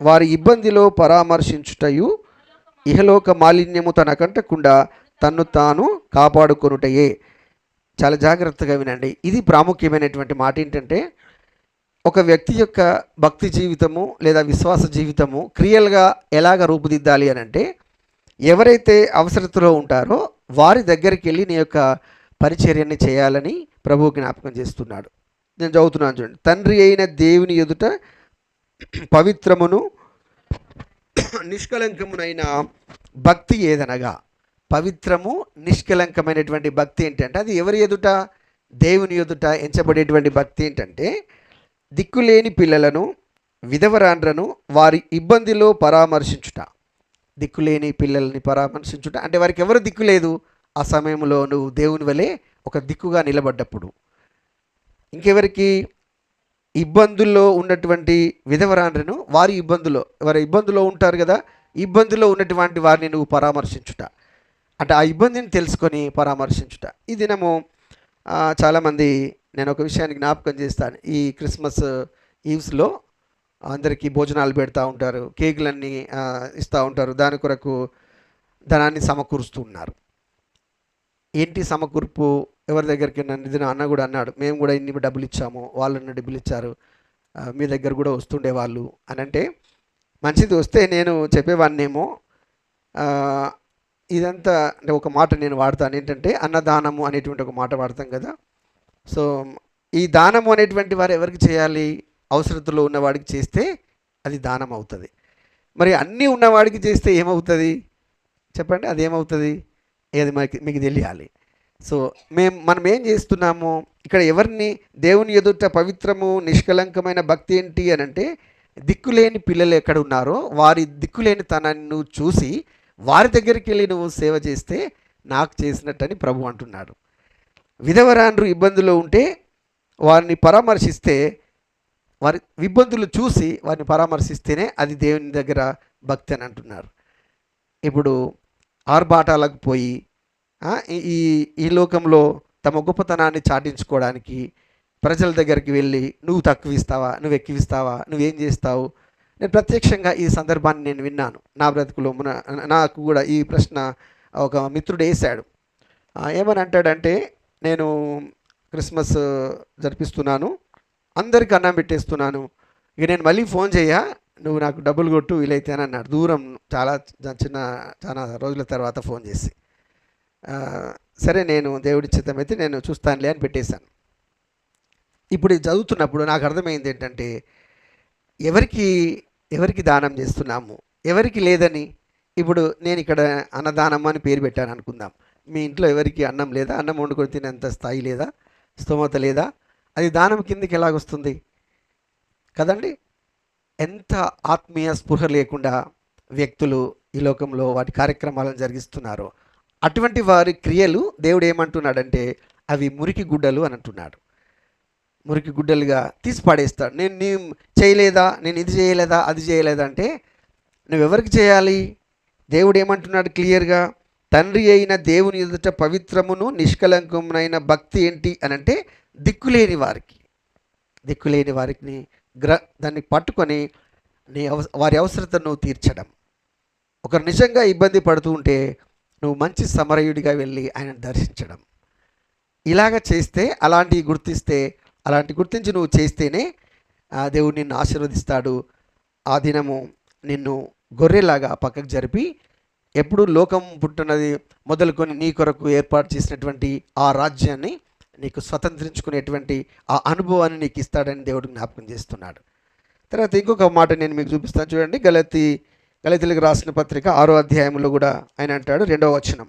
వారి ఇబ్బందిలో పరామర్శించుటయు ఇహలోక మాలిన్యము తనకంటకుండా తన్ను తాను కాపాడుకొనుటయే. చాలా జాగ్రత్తగా వినండి. ఇది ప్రాముఖ్యమైనటువంటి మాట. ఏంటంటే ఒక వ్యక్తి యొక్క భక్తి జీవితము లేదా విశ్వాస జీవితము క్రియలుగా ఎలాగ రూపుదిద్దాలి అని అంటే, ఎవరైతే అవసరతలో ఉంటారో వారి దగ్గరికి వెళ్ళి నీ యొక్క పరిచర్యని చేయాలని ప్రభువు జ్ఞాపకం చేస్తున్నాడు. నేను చదువుతున్నాను చూడండి. తండ్రి అయిన దేవుని ఎదుట పవిత్రమును నిష్కలంకమునైన భక్తి ఏదనగా, పవిత్రము నిష్కలంకమైనటువంటి భక్తి ఏంటంటే అది ఎవరి ఎదుట? దేవుని ఎదుట ఎంచబడేటువంటి భక్తి ఏంటంటే దిక్కులేని పిల్లలను విధవరాండ్రను వారి ఇబ్బందిలో పరామర్శించుట. దిక్కులేని పిల్లల్ని పరామర్శించుట అంటే వారికి ఎవరు దిక్కు లేదు. ఆ సమయంలో నువ్వు దేవుని వలె ఒక దిక్కుగా నిలబడ్డప్పుడు. ఇంకెవరికి? ఇబ్బందుల్లో ఉన్నటువంటి విధవరాండ్రను వారి ఇబ్బందులో ఉంటారు కదా, ఇబ్బందుల్లో ఉన్నటువంటి వారిని నువ్వు పరామర్శించుట అంటే ఆ ఇబ్బందిని తెలుసుకొని పరామర్శించుట. ఈ దినము చాలామంది, నేను ఒక విషయాన్ని జ్ఞాపకం చేస్తాను. ఈ క్రిస్మస్ ఈవ్స్లో అందరికీ భోజనాలు పెడతా ఉంటారు, కేకులన్నీ ఇస్తూ ఉంటారు. దాని కొరకు ధనాన్ని సమకూరుస్తూ ఉన్నారు. ఏంటి సమకూర్పు? ఎవరి దగ్గరికి? నన్ను అన్న కూడా అన్నాడు, మేము కూడా ఇన్ని డబ్బులు ఇచ్చాము, వాళ్ళని డబ్బులు ఇచ్చారు, మీ దగ్గర కూడా వస్తుండే వాళ్ళు అని. అంటే మంచిది వస్తే నేను చెప్పేవాడినేమో. ఇదంతా అంటే ఒక మాట నేను వాడతాను, ఏంటంటే అన్నదానము అనేటువంటి ఒక మాట వాడతాం కదా. సో ఈ దానము అనేటువంటి వారు ఎవరికి చేయాలి? అవసరతలో ఉన్నవాడికి చేస్తే అది దానం అవుతుంది. మరి అన్నీ ఉన్నవాడికి చేస్తే ఏమవుతుంది చెప్పండి? అది ఏమవుతుంది? అది మీకు తెలియాలి. సో మనం ఏం చేస్తున్నాము ఇక్కడ? ఎవరిని? దేవుని ఎదుట పవిత్రము నిష్కలంకమైన భక్తి ఏంటి అని అంటే, దిక్కులేని పిల్లలు ఎక్కడ ఉన్నారో వారి దిక్కులేని తనాన్ని నువ్వు చూసి వారి దగ్గరికి వెళ్ళి నువ్వు సేవ చేస్తే నాకు చేసినట్టని ప్రభు అంటున్నాడు. విధవరాండ్రు ఇబ్బందుల్లో ఉంటే వారిని పరామర్శిస్తే, వారి ఇబ్బందులు చూసి వారిని పరామర్శిస్తేనే అది దేవుని దగ్గర భక్తి అని అంటున్నారు. ఇప్పుడు ఆర్భాటాలకు పోయి ఈ లోకంలో తమ గొప్పతనాన్ని చాటించుకోవడానికి ప్రజల దగ్గరికి వెళ్ళి నువ్వు తక్కువ ఇస్తావా, నువ్వు ఎక్కువ ఇస్తావా, నువ్వేం చేస్తావు? నేను ప్రత్యక్షంగా ఈ సందర్భాన్ని నేను విన్నాను నా బ్రతుకులో. నాకు కూడా ఈ ప్రశ్న ఒక మిత్రుడు వేశాడు. ఏమని అంటాడంటే, నేను క్రిస్మస్ జరిపిస్తున్నాను, అందరికి అన్నం పెట్టేస్తున్నాను, ఇక నేను మళ్ళీ ఫోన్ చేయా, నువ్వు నాకు డబ్బులు కొట్టు వీలైతే అని అన్నాడు. దూరం చాలా రోజుల తర్వాత ఫోన్ చేసి, సరే నేను దేవుడి చిత్తమైతే నేను చూస్తానులే అని పెట్టేశాను. ఇప్పుడు ఇది చదువుతున్నప్పుడు నాకు అర్థమైంది ఏంటంటే, ఎవరికి దానం చేస్తున్నాము, ఎవరికి లేదని. ఇప్పుడు నేను ఇక్కడ అన్నదానం అని పేరు పెట్టాను అనుకుందాం. మీ ఇంట్లో ఎవరికి అన్నం లేదా, అన్నం వండుకొని తినేంత స్థాయి లేదా, స్తోమత లేదా, అది దానం కిందకి ఎలాగొస్తుంది కదండి? ఎంత ఆత్మీయ స్పృహ లేకుండా వ్యక్తులు ఈ లోకంలో వాటి కార్యక్రమాలను జరిగిస్తున్నారో అటువంటి వారి క్రియలు దేవుడు ఏమంటున్నాడంటే అవి మురికి గుడ్డలు అని అంటున్నాడు. మురికి గుడ్డలుగా తీసి పాడేస్తాడు. నేను చేయలేదా, నేను ఇది చేయలేదా, అది చేయలేదా అంటే నువ్వెవరికి చేయాలి? దేవుడు ఏమంటున్నాడు క్లియర్గా, తండ్రి అయిన దేవుని ఎదుట పవిత్రమును నిష్కలంకమునైన భక్తి ఏంటి అని అంటే దిక్కులేని వారికి దాన్ని పట్టుకొని వారి అవసరతను నువ్వు తీర్చడం. ఒకరు నిజంగా ఇబ్బంది పడుతూ ఉంటే నువ్వు మంచి సమరయుడిగా వెళ్ళి ఆయనను దర్శించడం. ఇలాగ చేస్తే, అలాంటివి గుర్తించి నువ్వు చేస్తేనే దేవుడు నిన్ను ఆశీర్వదిస్తాడు. ఆ దినము నిన్ను గొర్రెలాగా పక్కకు జరిపి ఎప్పుడు లోకం పుట్టినది మొదలుకొని నీ కొరకు ఏర్పాటు చేసినటువంటి ఆ రాజ్యాన్ని నీకు స్వతంత్రించుకునేటువంటి ఆ అనుభవాన్ని నీకు ఇస్తాడని దేవుడు జ్ఞాపకం చేస్తున్నాడు. తర్వాత ఇంకొక మాట నేను మీకు చూపిస్తాను చూడండి. గలతీలకు రాసిన పత్రిక 6వ అధ్యాయంలో కూడా ఆయన అంటాడు, 2వ వచనం.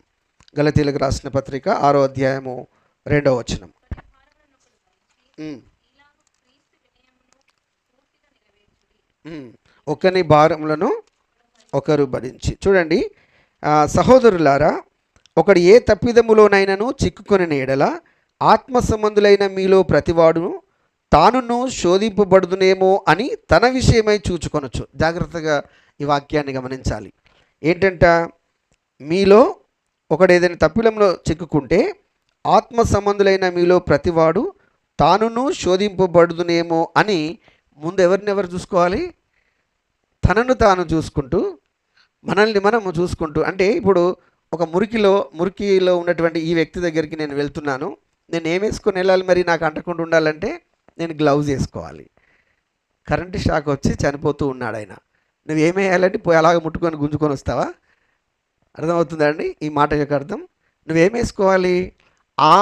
గలతీలకు రాసిన పత్రిక 6వ అధ్యాయము 2వ వచనం. ఒకని భారములను ఒకరు భరించి. చూడండి, సహోదరులారా, ఒకడు ఏ తప్పిదములోనైనాను చిక్కుకొని ఎడల ఆత్మ సంబంధులైన మీలో ప్రతివాడును తానును శోధింపబడుదునేమో అని తన విషయమై చూచుకొనొచ్చు. జాగ్రత్తగా ఈ వాక్యాన్ని గమనించాలి. ఏంటంట, మీలో ఒకడు ఏదైనా తప్పిదంలో చిక్కుకుంటే ఆత్మ సంబంధులైన మీలో ప్రతివాడు తానును శోధింపబడుదునేమో అని ముందు ఎవరినెవరు చూసుకోవాలి? తనను తాను చూసుకుంటూ, మనల్ని మనము చూసుకుంటూ, అంటే ఇప్పుడు ఒక మురికిలో ఉన్నటువంటి ఈ వ్యక్తి దగ్గరికి నేను వెళ్తున్నాను. నేను ఏం వేసుకొని వెళ్ళాలి మరి నాకు అంటకుండా ఉండాలంటే? నేను గ్లౌజ్ వేసుకోవాలి. కరెంటు షాక్ వచ్చి చనిపోతూ ఉన్నాడు ఆయన. నువ్వు ఏమి వేయాలంటే పోయి అలాగ ముట్టుకొని గుంజుకొని వస్తావా? అర్థమవుతుందా అండి ఈ మాట యొక్క అర్థం? నువ్వేం వేసుకోవాలి? ఆ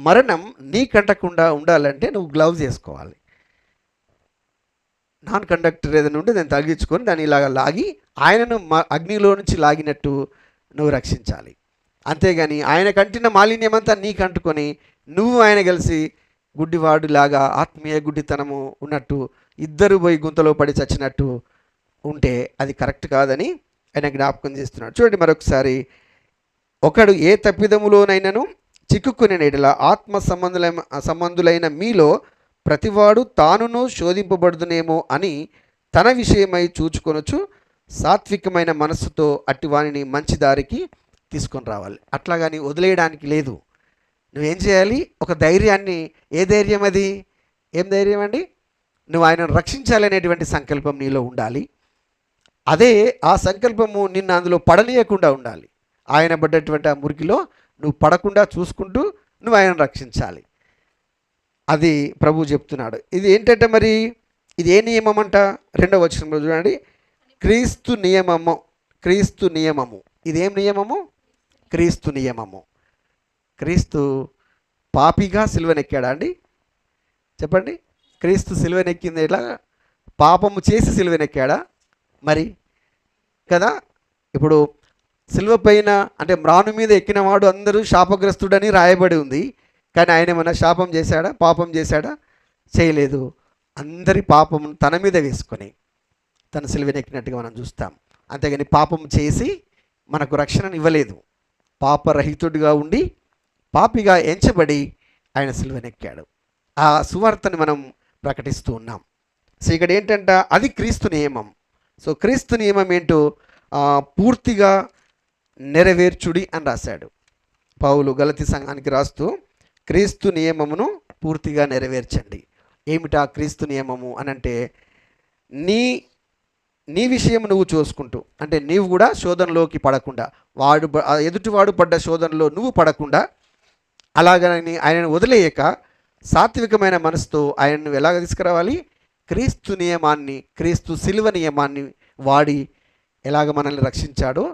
మరణం నీకంటకుండా ఉండాలంటే నువ్వు గ్లౌజ్ వేసుకోవాలి. నాన్ కండక్టర్ ఏదైనా ఉంటే దాన్ని తగ్గించుకొని దాన్ని ఇలాగ లాగి ఆయనను అగ్నిలో నుంచి లాగినట్టు నువ్వు రక్షించాలి. అంతేగాని ఆయన కంటిన మాలిన్యమంతా నీకు అంటుకొని నువ్వు ఆయన కలిసి గుడ్డివాడులాగా ఆత్మీయ గుడ్డితనము ఉన్నట్టు ఇద్దరు పోయి గుంతలో పడి చచ్చినట్టు ఉంటే అది కరెక్ట్ కాదని ఆయన జ్ఞాపకం చేస్తున్నాడు. చూడండి మరొకసారి, ఒకడు ఏ తప్పిదములోనైనాను చిక్కుకునే ఎడల ఆత్మ సంబంధులైన మీలో ప్రతివాడు తానును శోధింపబడుదునేమో అని తన విషయమై చూచుకొనొచ్చు సాత్వికమైన మనస్సుతో అట్టివానిని మంచి దారికి తీసుకొని రావాలి. అట్లాగాని వదిలేయడానికి లేదు. నువ్వేం చేయాలి? ఒక ధైర్యాన్ని, ఏ ధైర్యం అది? ఏం ధైర్యం అండి? నువ్వు ఆయనను రక్షించాలనేటువంటి సంకల్పం నీలో ఉండాలి. అదే ఆ సంకల్పము నిన్ను అందులో పడనీయకుండా ఉండాలి. ఆయన పడ్డటువంటి ఆ మురికిలో నువ్వు పడకుండా చూసుకుంటూ నువ్వు ఆయనను రక్షించాలి. అది ప్రభు చెప్తున్నాడు. ఇది ఏంటంటే మరి ఇది ఏ నియమం అంట? 2వ వచనంలో చూడండి, క్రీస్తు నియమము. క్రీస్తు నియమము. ఇదేం నియమము? క్రీస్తు నియమము. క్రీస్తు పాపిగా సిలువనెక్కాడా అండి? చెప్పండి. క్రీస్తు సిలువనెక్కింది ఇలా పాపము చేసి సిలువనెక్కాడా? మరి కదా. ఇప్పుడు సిలువ పైన అంటే మ్రాను మీద ఎక్కినవాడు అందరూ శాపగ్రస్తుడని రాయబడి ఉంది. కానీ ఆయన ఏమన్నా శాపం చేశాడా? పాపం చేశాడా? చేయలేదు. అందరి పాపము తన మీద వేసుకొని తన సిలువనెక్కినట్టుగా మనం చూస్తాం. అంతేగాని పాపం చేసి మనకు రక్షణను ఇవ్వలేదు. పాపరహితుడిగా ఉండి పాపిగా ఎంచబడి ఆయన సిలువనెక్కాడు. ఆ సువార్తని మనం ప్రకటిస్తూ ఉన్నాం. సో ఇక్కడ ఏంటంట, అది క్రీస్తు నియమం. సో క్రీస్తు నియమం ఏంటో పూర్తిగా నెరవేర్చుడి అని రాశాడు పౌలు గలతీ సంఘానికి రాస్తూ. క్రీస్తు నియమమును పూర్తిగా నెరవేర్చండి. ఏమిటా క్రీస్తు నియమము అని అంటే, నీ విషయం నువ్వు చూసుకుంటూ, అంటే నీవు కూడా శోధనలోకి పడకుండా, ఎదుటివాడు పడ్డ శోధనలో నువ్వు పడకుండా, అలాగని ఆయనను వదిలేయక సాత్వికమైన మనసుతో ఆయనను ఎలాగ తీసుకురావాలి? క్రీస్తు నియమాన్ని, క్రీస్తు శిలువ నియమాన్ని వాడి ఎలాగ మనల్ని రక్షించాడో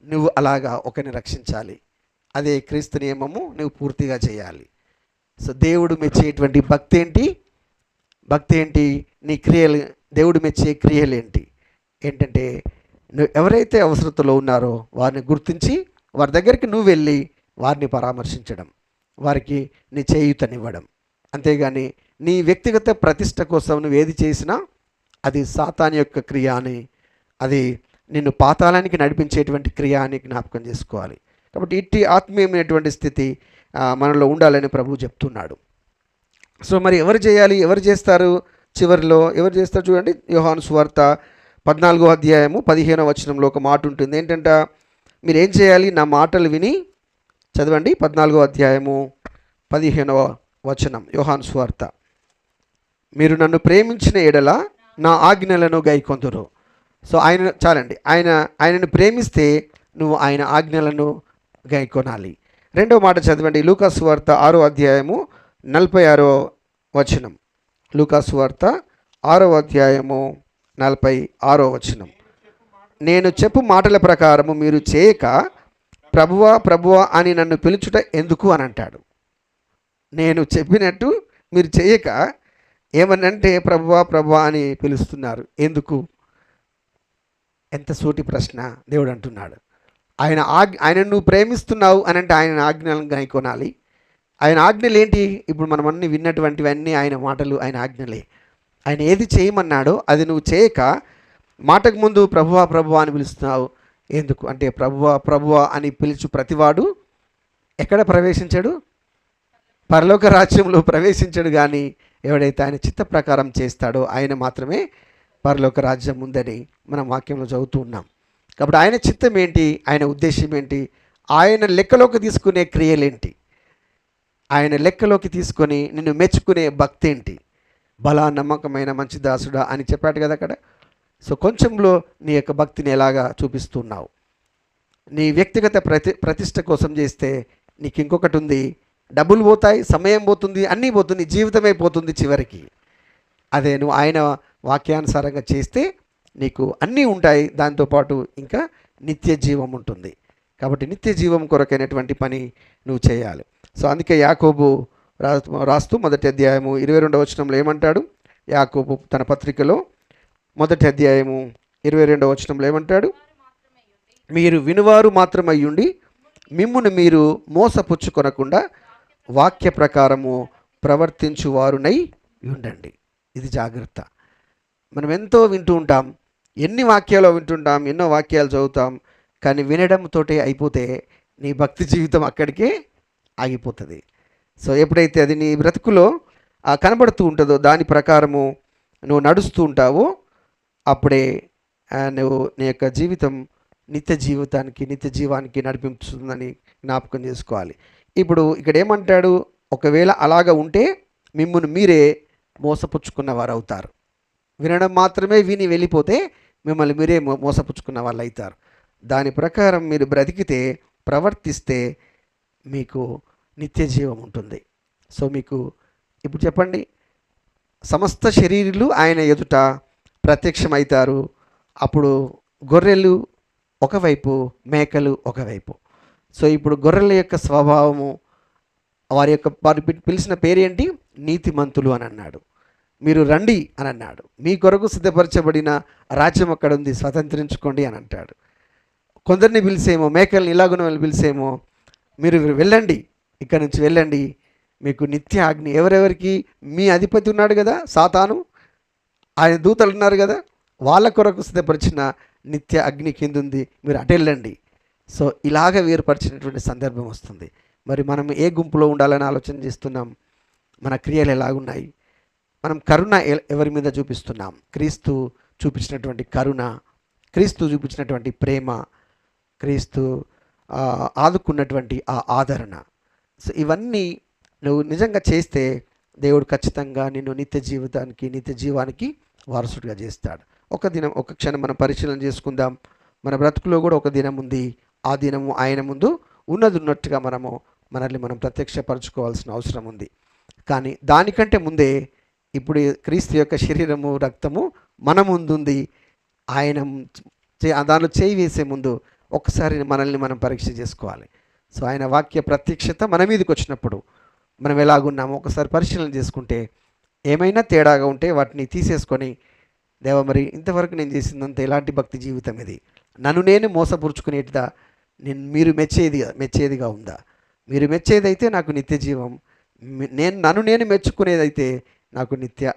నువ్వు అలాగా ఒకరిని రక్షించాలి. అదే క్రీస్తు నియమము నువ్వు పూర్తిగా చేయాలి. సో దేవుడు మెచ్చేటువంటి భక్తి ఏంటి? భక్తి ఏంటి? నీ క్రియలు, దేవుడు మెచ్చే క్రియలు ఏంటి? ఏంటంటే నువ్వు ఎవరైతే అవసరతలో ఉన్నారో వారిని గుర్తించి వారి దగ్గరికి నువ్వు వెళ్ళి వారిని పరామర్శించడం, వారికి నీ చేయూతనివ్వడం. అంతేగాని నీ వ్యక్తిగత ప్రతిష్ట కోసం నువ్వు ఏది చేసినా అది సాతాను యొక్క క్రియ అని, అది నిన్ను పాతాళానికి నడిపించేటువంటి క్రియ అని జ్ఞాపకం చేసుకోవాలి. కాబట్టి ఇట్టి ఆత్మీయమైనటువంటి స్థితి మనలో ఉండాలని ప్రభువు చెప్తున్నాడు. సో మరి ఎవరు చేయాలి? ఎవరు చేస్తారు? చివరిలో ఎవరు చేస్తారు చూడండి. యోహాను సువార్త 14వ అధ్యాయము 15వ వచనంలో ఒక మాట ఉంటుంది. ఏంటంట, మీరేం చేయాలి? నా మాటలు విని చదవండి. 14వ అధ్యాయము 15వ వచనం యోహాను సువార్త. మీరు నన్ను ప్రేమించిన ఎడల నా ఆజ్ఞలను గైకొందురు. సో ఆయన చాలండి, ఆయనను ప్రేమిస్తే నువ్వు ఆయన ఆజ్ఞలను గైకొనాలి. 2వ మాట చదవండి. లూకాసు వార్త 6వ అధ్యాయము 46వ వచనం. లూకాసు వార్త 6వ అధ్యాయము 46వ వచనం. నేను చెప్పు మాటల ప్రకారము మీరు చేయక ప్రభువా ప్రభువా అని నన్ను పిలుచుట ఎందుకు అని అంటాడు. నేను చెప్పినట్టు మీరు చేయక ఏమనంటే ప్రభువా ప్రభువా అని పిలుస్తున్నారు ఎందుకు? ఎంత సూటి ప్రశ్న. దేవుడు అంటున్నాడు, ఆయన నువ్వు ప్రేమిస్తున్నావు అని అంటే ఆయన ఆజ్ఞలను గైకొనాలి. ఆయన ఆజ్ఞలు ఏంటి? ఇప్పుడు మనం అన్ని విన్నటువంటివన్నీ ఆయన మాటలు, ఆయన ఆజ్ఞలే. ఆయన ఏది చేయమన్నాడో అది నువ్వు చేయక మాటకు ముందు ప్రభువా ప్రభువా అని పిలుస్తున్నావు ఎందుకు అంటే, ప్రభువా ప్రభువా అని పిలుచు ప్రతివాడు ఎక్కడ ప్రవేశించాడు? పరలోక రాజ్యంలో ప్రవేశించాడు. కానీ ఎవడైతే ఆయన చిత్త ప్రకారం చేస్తాడో ఆయన మాత్రమే పరలోక రాజ్యం ఉందని మనం వాక్యంలో చదువుతూ ఉన్నాం. కాబట్టి ఆయన చిత్తం ఏంటి? ఆయన ఉద్దేశం ఏంటి? ఆయన లెక్కలోకి తీసుకునే క్రియలేంటి? ఆయన లెక్కలోకి తీసుకొని నిన్ను మెచ్చుకునే భక్తి ఏంటి? బలా నమ్మకమైన మంచి దాసుడా అని చెప్పాడు కదా అక్కడ. సో కొంచెంలో నీ యొక్క భక్తిని ఎలాగా చూపిస్తున్నావు? నీ వ్యక్తిగత ప్రతిష్ట కోసం చేస్తే నీకు ఇంకొకటి ఉంది, డబ్బులు పోతాయి, సమయం పోతుంది, అన్నీ పోతుంది, జీవితమే పోతుంది చివరికి. అదే నువ్వు ఆయన వాక్యానుసారంగా చేస్తే నీకు అన్నీ ఉంటాయి, దాంతోపాటు ఇంకా నిత్య జీవం ఉంటుంది. కాబట్టి నిత్య జీవం కొరకైనటువంటి పని నువ్వు చేయాలి. సో అందుకే యాకోబు రాస్తూ మొదటి అధ్యాయము 22వ వచనంలో ఏమంటాడు? యాకోబు తన పత్రికలో మొదటి అధ్యాయము 22వ వచనంలో ఏమంటాడు? మీరు వినువారు మాత్రమయ్యుండి మిమ్మును మీరు మోసపుచ్చుకొనకుండా వాక్య ప్రకారము ప్రవర్తించువారునై ఉండండి. ఇది జాగ్రత్త. మనం ఎంతో వింటూ ఉంటాం, ఎన్ని వాక్యాలు వింటుంటాం, ఎన్నో వాక్యాలు చదువుతాం, కానీ వినడంతోటే అయిపోతే నీ భక్తి జీవితం అక్కడికే ఆగిపోతుంది. సో ఎప్పుడైతే అది నీ బ్రతుకులో కనబడుతూ ఉంటుందో దాని ప్రకారము నువ్వు నడుస్తూ ఉంటావో అప్పుడే నువ్వు నీ యొక్క జీవితం నిత్య జీవానికి నడిపించుతుందని జ్ఞాపకం చేసుకోవాలి. ఇప్పుడు ఇక్కడ ఏమంటాడు? ఒకవేళ అలాగ ఉంటే మిమ్మును మీరే మోసపుచ్చుకున్న వారు అవుతారు. వినడం మాత్రమే విని వెళ్ళిపోతే మిమ్మల్ని మీరే మోసపుచ్చుకున్న వాళ్ళు అవుతారు. దాని ప్రకారం మీరు బ్రతికితే, ప్రవర్తిస్తే మీకు నిత్య జీవం ఉంటుంది. సో మీకు ఇప్పుడు చెప్పండి, సమస్త శరీరులు ఆయన ఎదుట ప్రత్యక్షమవుతారు. అప్పుడు గొర్రెలు ఒకవైపు, మేకలు ఒకవైపు. సో ఇప్పుడు గొర్రెల యొక్క స్వభావము, వారు పిలిచిన పేరేంటి? నీతిమంతులు అని అన్నాడు. మీరు రండి అని అన్నాడు. మీ కొరకు సిద్ధపరచబడిన రాజ్యం అక్కడ ఉంది, స్వతంత్రించుకోండి అని అంటాడు. కొందరిని పిలిచేమో, మేకల్ని ఇలాగున పిలిచేమో, మీరు వెళ్ళండి, ఇక్కడ నుంచి వెళ్ళండి, మీకు నిత్య అగ్ని. ఎవరెవరికి? మీ అధిపతి ఉన్నాడు కదా సాతాను, ఆయన దూతలు ఉన్నారు కదా, వాళ్ళ కొరకు సిద్ధపరిచిన నిత్య అగ్ని కింద ఉంది, మీరు అటు వెళ్ళండి. సో ఇలాగ వేరుపరిచినటువంటి సందర్భం వస్తుంది. మరి మనం ఏ గుంపులో ఉండాలని ఆలోచన చేస్తున్నాం? మన క్రియలు ఎలాగున్నాయి? మనం కరుణ ఎవరి మీద చూపిస్తున్నాం? క్రీస్తు చూపించినటువంటి కరుణ, క్రీస్తు చూపించినటువంటి ప్రేమ, క్రీస్తు ఆదుకున్నటువంటి ఆ ఆదరణ. సో ఇవన్నీ నువ్వు నిజంగా చేస్తే దేవుడు ఖచ్చితంగా నిన్ను నిత్య జీవానికి వారసుడిగా చేస్తాడు. ఒక క్షణం మనం పరిశీలన చేసుకుందాం. మన బ్రతుకులో కూడా ఒక దినం ఉంది. ఆ దినము ఆయన ముందు ఉన్నట్టుగా మనల్ని మనం ప్రత్యక్షపరచుకోవాల్సిన అవసరం ఉంది. కానీ దానికంటే ముందే ఇప్పుడు క్రీస్తు యొక్క శరీరము, రక్తము మన ముందుంది. ఆయన దానిలో చేయి వేసే ముందు ఒకసారి మనల్ని మనం పరీక్ష చేసుకోవాలి. సో ఆయన వాక్య ప్రత్యక్షత మన మీదకి వచ్చినప్పుడు మనం ఎలాగున్నామో ఒకసారి పరిశీలన చేసుకుంటే, ఏమైనా తేడాగా ఉంటే వాటిని తీసేసుకొని, దేవ మరి ఇంతవరకు నేను చేసిందంత ఎలాంటి భక్తి జీవితం ఇది? నన్ను నేను మోసపురుచుకునేటిదా? మీరు మెచ్చేదిగా ఉందా? మీరు మెచ్చేదైతే నాకు నిత్య జీవం, నన్ను నేను మెచ్చుకునేదైతే నాకు నిత్య